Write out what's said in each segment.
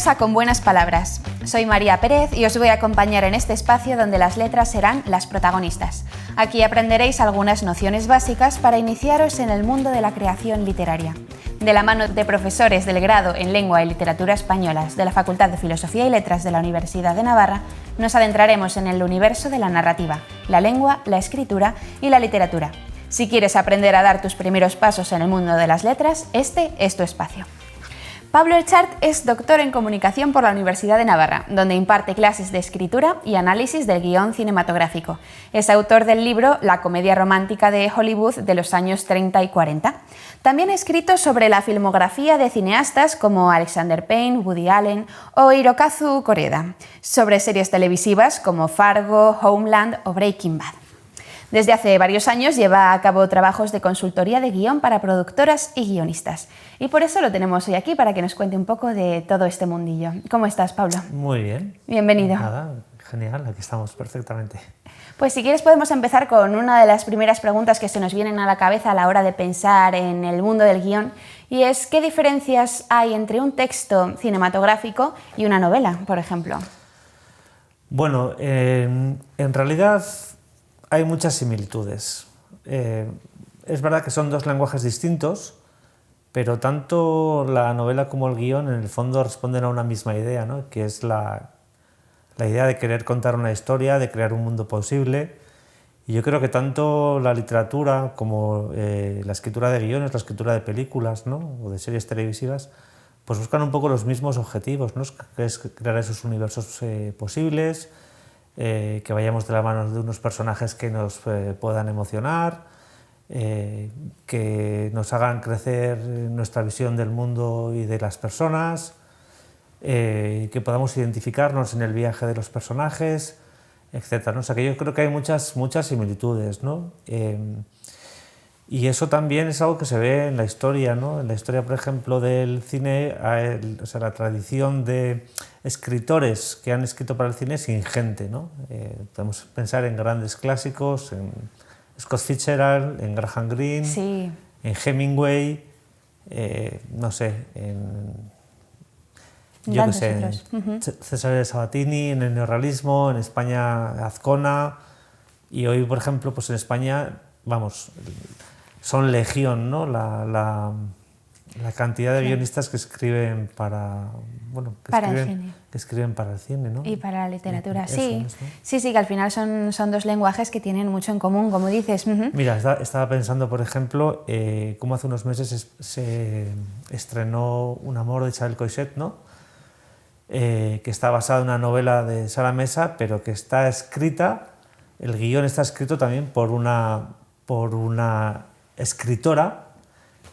Bienvenidos a Con Buenas Palabras. Soy María Pérez y os voy a acompañar en este espacio donde las letras serán las protagonistas. Aquí aprenderéis algunas nociones básicas para iniciaros en el mundo de la creación literaria. De la mano de profesores del grado en Lengua y Literatura Españolas de la Facultad de Filosofía y Letras de la Universidad de Navarra, nos adentraremos en el universo de la narrativa, la lengua, la escritura y la literatura. Si quieres aprender a dar tus primeros pasos en el mundo de las letras, este es tu espacio. Pablo Erchart es doctor en Comunicación por la Universidad de Navarra, donde imparte clases de escritura y análisis del guión cinematográfico. Es autor del libro La comedia romántica de Hollywood de los años 30 y 40. También ha escrito sobre la filmografía de cineastas como Alexander Payne, Woody Allen o Hirokazu Koreeda, sobre series televisivas como Fargo, Homeland o Breaking Bad. Desde hace varios años lleva a cabo trabajos de consultoría de guión para productoras y guionistas. Y por eso lo tenemos hoy aquí, para que nos cuente un poco de todo este mundillo. ¿Cómo estás, Pablo? Muy bien. Bienvenido. Nada, genial, aquí estamos perfectamente. Pues si quieres podemos empezar con una de las primeras preguntas que se nos vienen a la cabeza a la hora de pensar en el mundo del guión, y es ¿qué diferencias hay entre un texto cinematográfico y una novela, por ejemplo? Bueno, en realidad hay muchas similitudes. Es verdad que son dos lenguajes distintos, pero tanto la novela como el guión en el fondo responden a una misma idea, ¿no? Que es la idea de querer contar una historia, de crear un mundo posible. Y yo creo que tanto la literatura como la escritura de guiones, la escritura de películas, ¿no? O de series televisivas, pues buscan un poco los mismos objetivos, ¿no? Que es crear esos universos posibles, que vayamos de la mano de unos personajes que nos puedan emocionar, que nos hagan crecer nuestra visión del mundo y de las personas, que podamos identificarnos en el viaje de los personajes, etc., ¿no? O sea que yo creo que hay muchas similitudes, ¿no? Y eso también es algo que se ve en la historia, ¿no? En la historia, por ejemplo, del cine, o sea, la tradición de escritores que han escrito para el cine es ingente, ¿no? Podemos pensar en grandes clásicos, en Scott Fitzgerald, en Graham Greene, sí, en Hemingway, no sé, yo qué sé, Cesare Sabatini, en el neorrealismo, en España Azcona, y hoy, por ejemplo, pues en España, vamos, son legión, ¿no? La cantidad de guionistas que escriben para, bueno, que escriben para el cine, ¿no? Y para la literatura, Eso sí. es, ¿no? Sí, que al final son dos lenguajes que tienen mucho en común, como dices. Mira, estaba pensando, por ejemplo, cómo hace unos meses se estrenó Un amor de Isabel Coixet, ¿no? Que está basada en una novela de Sara Mesa, pero que está escrita, el guión está escrito también por una escritora,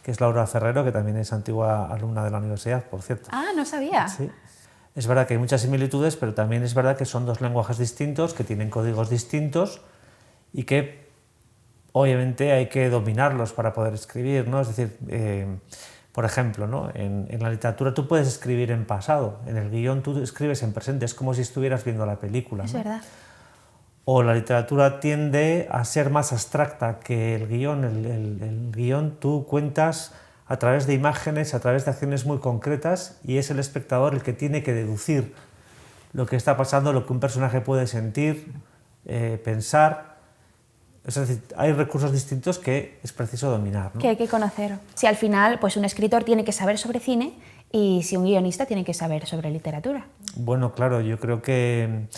que es Laura Ferrero, que también es antigua alumna de la universidad, por cierto. Ah, no sabía. Sí. Es verdad que hay muchas similitudes, pero también es verdad que son dos lenguajes distintos, que tienen códigos distintos y que obviamente hay que dominarlos para poder escribir, ¿no? Es decir, por ejemplo, ¿no? En la literatura tú puedes escribir en pasado, en el guión tú escribes en presente, es como si estuvieras viendo la película, ¿no? Es verdad. O la literatura tiende a ser más abstracta que el guión. El guión tú cuentas a través de imágenes, a través de acciones muy concretas, y es el espectador el que tiene que deducir lo que está pasando, lo que un personaje puede sentir, pensar. Es decir, hay recursos distintos que es preciso dominar, ¿no? Que hay que conocer. Si al final, pues un escritor tiene que saber sobre cine y si un guionista tiene que saber sobre literatura. Bueno, claro, yo creo que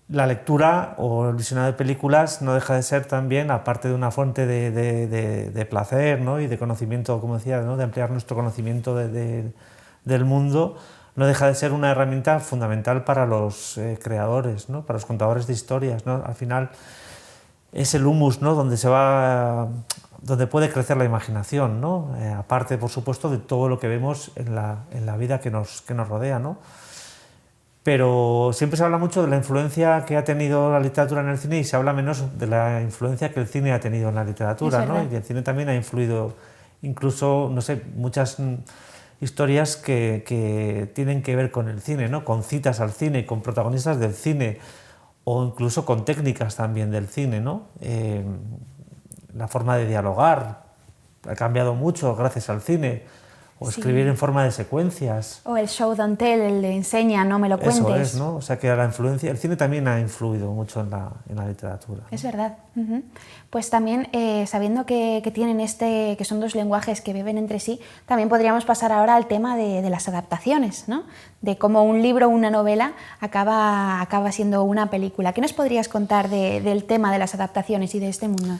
la lectura o el visionado de películas no deja de ser también, aparte de una fuente de placer, ¿no? Y de conocimiento, como decía, ¿no? De ampliar nuestro conocimiento del mundo, no deja de ser una herramienta fundamental para los creadores, ¿no? Para los contadores de historias, ¿no? Al final es el humus, ¿no? Donde puede crecer la imaginación, ¿no? Aparte, por supuesto, de todo lo que vemos en la vida que nos rodea, ¿no? Pero siempre se habla mucho de la influencia que ha tenido la literatura en el cine y se habla menos de la influencia que el cine ha tenido en la literatura, ¿no? Y el cine también ha influido, incluso, no sé, muchas historias que tienen que ver con el cine, ¿no? Con citas al cine, con protagonistas del cine, o incluso con técnicas también del cine, ¿no? La forma de dialogar ha cambiado mucho gracias al cine, o escribir en forma de secuencias. O el show don't tell, el de enseña, no me lo cuentes. Eso es, ¿no? O sea que la influencia, el cine también ha influido mucho en la literatura. Es verdad. Pues también, sabiendo que tienen que son dos lenguajes que beben entre sí, también podríamos pasar ahora al tema de las adaptaciones, ¿no? De cómo un libro o una novela acaba siendo una película. ¿Qué nos podrías contar del tema de las adaptaciones y de este mundo?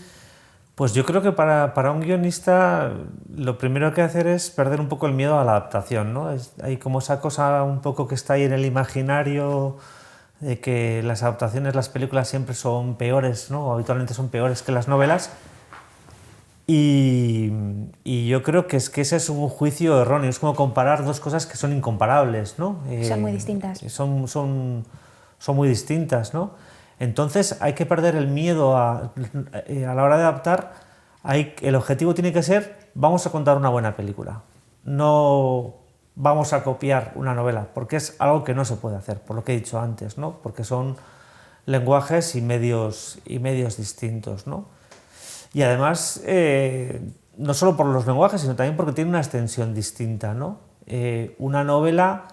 Pues yo creo que para un guionista lo primero que hacer es perder un poco el miedo a la adaptación, ¿no? Hay como esa cosa un poco que está ahí en el imaginario de que las adaptaciones, las películas siempre son peores, ¿no? Habitualmente son peores que las novelas. Y yo creo que ese es un juicio erróneo, es como comparar dos cosas que son incomparables, ¿no? Son muy distintas. Son muy distintas, ¿no? Entonces hay que perder el miedo a la hora de adaptar. El objetivo tiene que ser, vamos a contar una buena película, no vamos a copiar una novela, porque es algo que no se puede hacer, por lo que he dicho antes, ¿no? Porque son lenguajes y medios distintos, ¿no? Y además, no solo por los lenguajes, sino también porque tiene una extensión distinta, ¿no? Una novela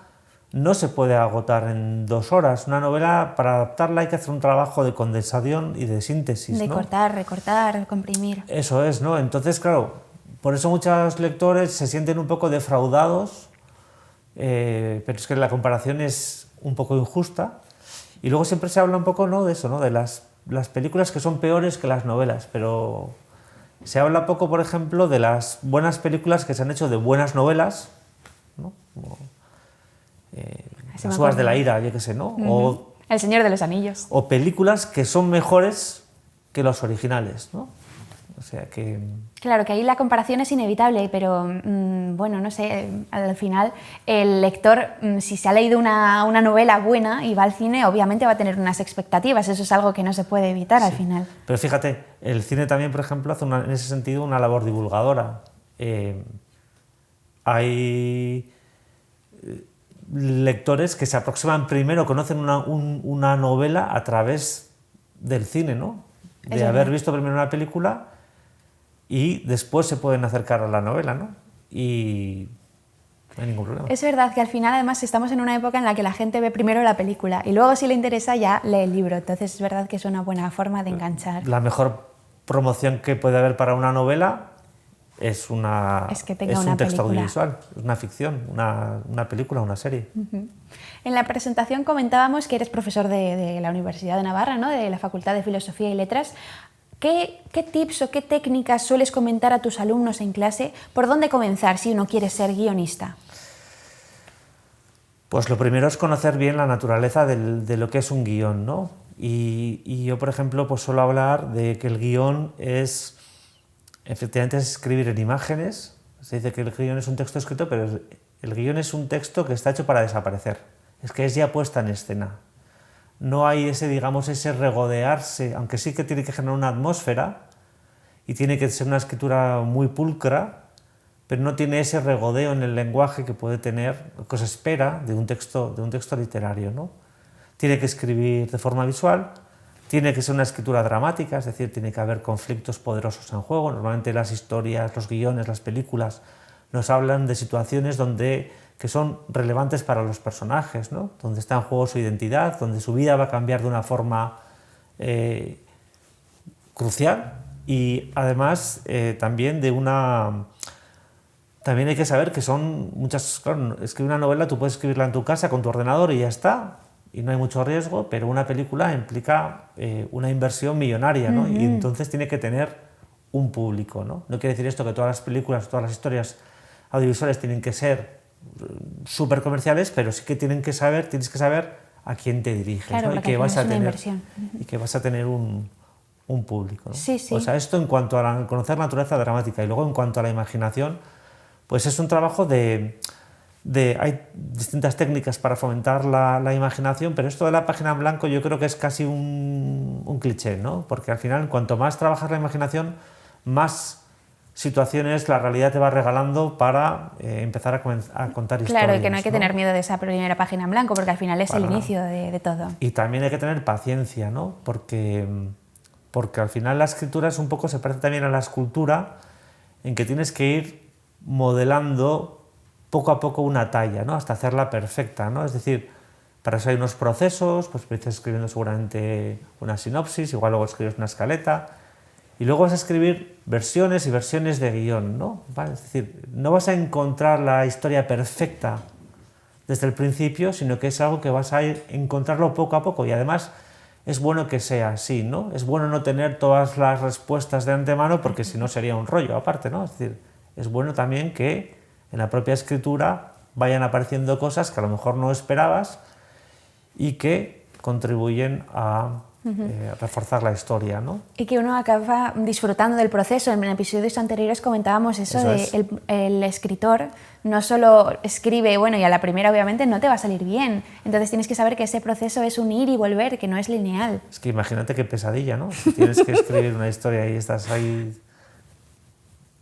no se puede agotar en 2 horas. Una novela, para adaptarla hay que hacer un trabajo de condensación y de síntesis, de ¿no? cortar, recortar, comprimir. Eso es, ¿no? Entonces, claro, por eso muchos lectores se sienten un poco defraudados, pero es que la comparación es un poco injusta. Y luego siempre se habla un poco, ¿no?, de eso, ¿no?, de las películas que son peores que las novelas, pero se habla poco, por ejemplo, de las buenas películas que se han hecho de buenas novelas, ¿no? Como, Las uvas de la ira, yo qué sé, ¿no? O El Señor de los Anillos. O películas que son mejores que los originales, ¿no? O sea que... Claro, que ahí la comparación es inevitable, pero bueno, no sé, al final el lector, si se ha leído una novela buena y va al cine, obviamente va a tener unas expectativas, eso es algo que no se puede evitar al final. Pero fíjate, el cine también, por ejemplo, hace en ese sentido una labor divulgadora. Hay lectores que se aproximan primero, conocen una novela a través del cine, ¿no? De haber visto primero una película y después se pueden acercar a la novela, ¿no? Y no hay ningún problema. Es verdad que al final además estamos en una época en la que la gente ve primero la película y luego si le interesa ya lee el libro, entonces es verdad que es una buena forma de enganchar. La mejor promoción que puede haber para una novela es un texto audiovisual, es una ficción, una película, una serie. En la presentación comentábamos que eres profesor de la Universidad de Navarra, ¿no?, de la Facultad de Filosofía y Letras. ¿Qué tips o qué técnicas sueles comentar a tus alumnos en clase? ¿Por dónde comenzar si uno quiere ser guionista? Pues lo primero es conocer bien la naturaleza de lo que es un guión, ¿no? Y yo, por ejemplo, pues suelo hablar de que el guión efectivamente es escribir en imágenes. Se dice que el guión es un texto escrito, pero el guión es un texto que está hecho para desaparecer. Es que es ya puesta en escena. No hay ese regodearse, aunque sí que tiene que generar una atmósfera y tiene que ser una escritura muy pulcra, pero no tiene ese regodeo en el lenguaje que puede tener, que se espera de un texto literario, ¿no? Tiene que escribir de forma visual, tiene que ser una escritura dramática, es decir, tiene que haber conflictos poderosos en juego. Normalmente las historias, los guiones, las películas nos hablan de situaciones que son relevantes para los personajes, ¿no? Donde está en juego su identidad, donde su vida va a cambiar de una forma crucial y además también también hay que saber que son muchas... Claro, escribir una novela tú puedes escribirla en tu casa con tu ordenador y ya está, y no hay mucho riesgo, pero una película implica una inversión millonaria, ¿no? Y entonces tiene que tener un público, ¿no? No quiere decir esto que todas las películas, todas las historias audiovisuales tienen que ser súper comerciales, pero sí que tienes que saber a quién te diriges, claro, ¿no? y que vas a tener un público, ¿no? Sí, sí. O sea, esto en cuanto a conocer la naturaleza dramática, y luego en cuanto a la imaginación, pues es un trabajo hay distintas técnicas para fomentar la imaginación, pero esto de la página en blanco yo creo que es casi un cliché, ¿no? Porque al final, cuanto más trabajas la imaginación, más situaciones la realidad te va regalando para empezar a contar historias. Claro, y que no hay que tener miedo de esa primera página en blanco, porque al final es el inicio de todo. Y también hay que tener paciencia, ¿no? Porque al final la escritura se parece también a la escultura, en que tienes que ir modelando poco a poco una talla, ¿no? Hasta hacerla perfecta, ¿no? Es decir, para eso hay unos procesos, pues empiezas escribiendo seguramente una sinopsis, igual luego escribes una escaleta, y luego vas a escribir versiones y versiones de guión, ¿no? ¿Vale? Es decir, no vas a encontrar la historia perfecta desde el principio, sino que es algo que vas a ir encontrarlo poco a poco, y además es bueno que sea así, ¿no? Es bueno no tener todas las respuestas de antemano, porque si no sería un rollo aparte, ¿no? Es decir, es bueno también que en la propia escritura vayan apareciendo cosas que a lo mejor no esperabas y que contribuyen a reforzar la historia, ¿no? Y que uno acaba disfrutando del proceso. En episodios anteriores comentábamos eso de el escritor no solo escribe, bueno, y a la primera obviamente no te va a salir bien. Entonces tienes que saber que ese proceso es un ir y volver, que no es lineal. Es que imagínate qué pesadilla, ¿no? Si tienes que escribir una historia y estás ahí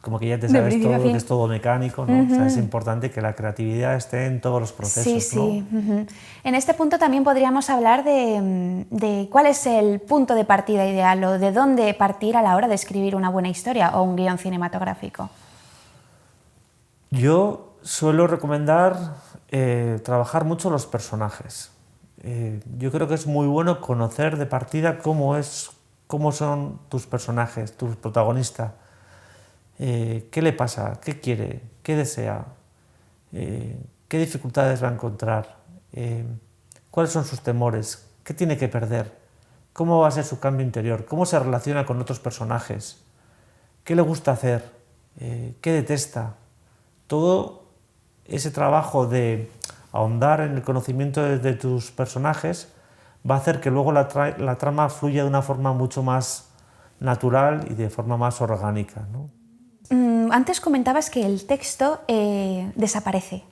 como que ya te sabes todo, que es todo mecánico, ¿no? O sea, es importante que la creatividad esté en todos los procesos, sí, sí. ¿No? En este punto también podríamos hablar de cuál es el punto de partida ideal o de dónde partir a la hora de escribir una buena historia o un guión cinematográfico. Yo suelo recomendar trabajar mucho los personajes. Yo creo que es muy bueno conocer de partida cómo son tus personajes, tus protagonistas. ¿Qué le pasa? ¿Qué quiere? ¿Qué desea? ¿Qué dificultades va a encontrar? ¿Cuáles son sus temores? ¿Qué tiene que perder? ¿Cómo va a ser su cambio interior? ¿Cómo se relaciona con otros personajes? ¿Qué le gusta hacer? ¿Qué detesta? Todo ese trabajo de ahondar en el conocimiento de tus personajes va a hacer que luego la trama fluya de una forma mucho más natural y de forma más orgánica, ¿no? Antes comentabas que el texto desaparece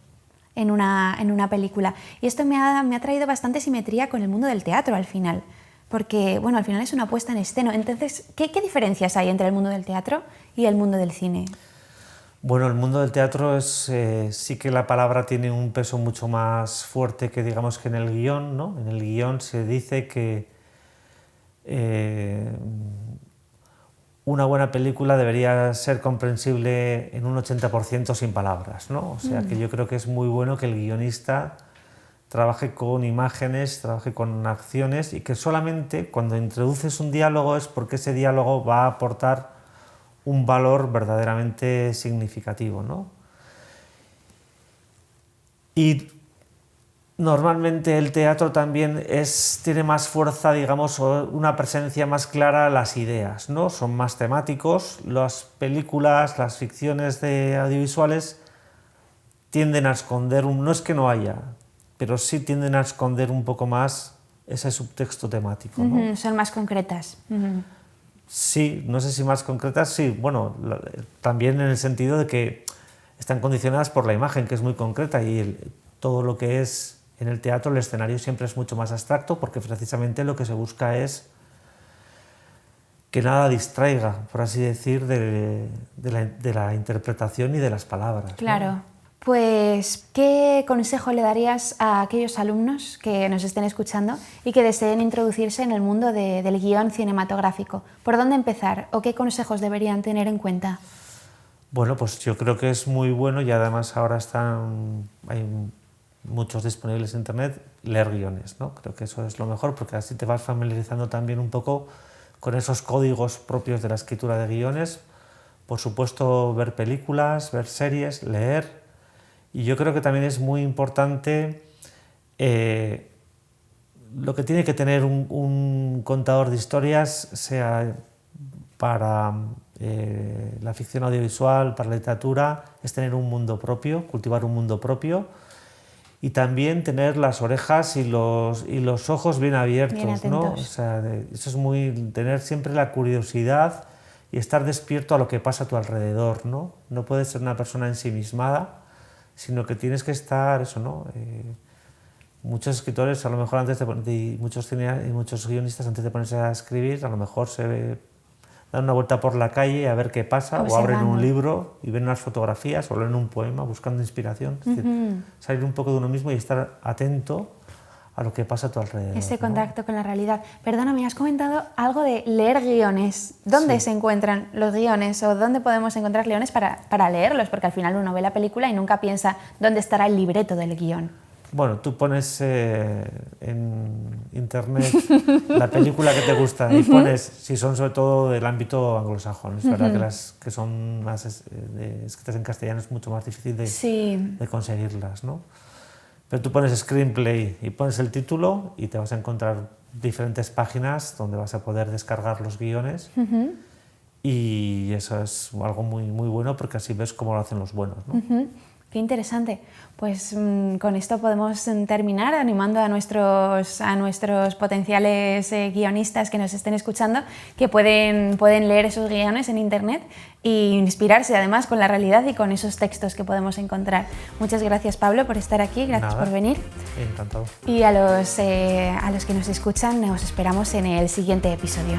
en una película, y esto me ha traído bastante simetría con el mundo del teatro al final, porque bueno, al final es una puesta en escena. Entonces, ¿qué diferencias hay entre el mundo del teatro y el mundo del cine? Bueno, el mundo del teatro sí que la palabra tiene un peso mucho más fuerte que digamos que en el guión, ¿no? En el guión se dice que una buena película debería ser comprensible en un 80% sin palabras, ¿no? O sea, que yo creo que es muy bueno que el guionista trabaje con imágenes, trabaje con acciones, y que solamente cuando introduces un diálogo es porque ese diálogo va a aportar un valor verdaderamente significativo, ¿no? Y normalmente el teatro también tiene más fuerza, digamos, o una presencia más clara las ideas, ¿no? Son más temáticos. Las películas, las ficciones audiovisuales tienden a esconder, no es que no haya, pero sí tienden a esconder un poco más ese subtexto temático, ¿no? Son más concretas. Sí, no sé si más concretas, sí, bueno, también en el sentido de que están condicionadas por la imagen, que es muy concreta, y todo lo que es en el teatro, el escenario siempre es mucho más abstracto, porque precisamente lo que se busca es que nada distraiga, por así decir, de la interpretación y de las palabras. Claro. ¿No? Pues, ¿qué consejo le darías a aquellos alumnos que nos estén escuchando y que deseen introducirse en el mundo del guión cinematográfico? ¿Por dónde empezar o qué consejos deberían tener en cuenta? Bueno, pues yo creo que es muy bueno, y además ahora hay muchos disponibles en internet, leer guiones, ¿no? Creo que eso es lo mejor, porque así te vas familiarizando también un poco con esos códigos propios de la escritura de guiones. Por supuesto, ver películas, ver series, leer. Y yo creo que también es muy importante lo que tiene que tener un contador de historias, sea para la ficción audiovisual, para la literatura, es tener un mundo propio, cultivar un mundo propio, y también tener las orejas y los ojos bien abiertos, ¿no? O sea, eso es tener siempre la curiosidad y estar despierto a lo que pasa a tu alrededor, ¿no? No puedes ser una persona ensimismada, sino que tienes que estar, eso, ¿no? Muchos escritores, a lo mejor y muchos guionistas, antes de ponerse a escribir, a lo mejor dan una vuelta por la calle a ver qué pasa, o abren un libro y ven unas fotografías, o leen un poema buscando inspiración. Es decir, salir un poco de uno mismo y estar atento a lo que pasa a tu alrededor. Ese ¿no? contacto con la realidad. Perdóname, has comentado algo de leer guiones. ¿Dónde se encuentran los guiones o dónde podemos encontrar guiones para leerlos? Porque al final uno ve la película y nunca piensa dónde estará el libreto del guión. Bueno, tú pones en internet la película que te gusta y pones, si son sobre todo del ámbito anglosajón, es verdad que las que son más escritas en castellano es mucho más difícil de conseguirlas, ¿no? Pero tú pones screenplay y pones el título y te vas a encontrar diferentes páginas donde vas a poder descargar los guiones y eso es algo muy, muy bueno porque así ves cómo lo hacen los buenos, ¿no? Qué interesante. Pues con esto podemos terminar animando a nuestros potenciales guionistas que nos estén escuchando, que pueden leer esos guiones en internet e inspirarse además con la realidad y con esos textos que podemos encontrar. Muchas gracias, Pablo, por estar aquí, gracias por venir. Encantado. Y a los que nos escuchan, os esperamos en el siguiente episodio.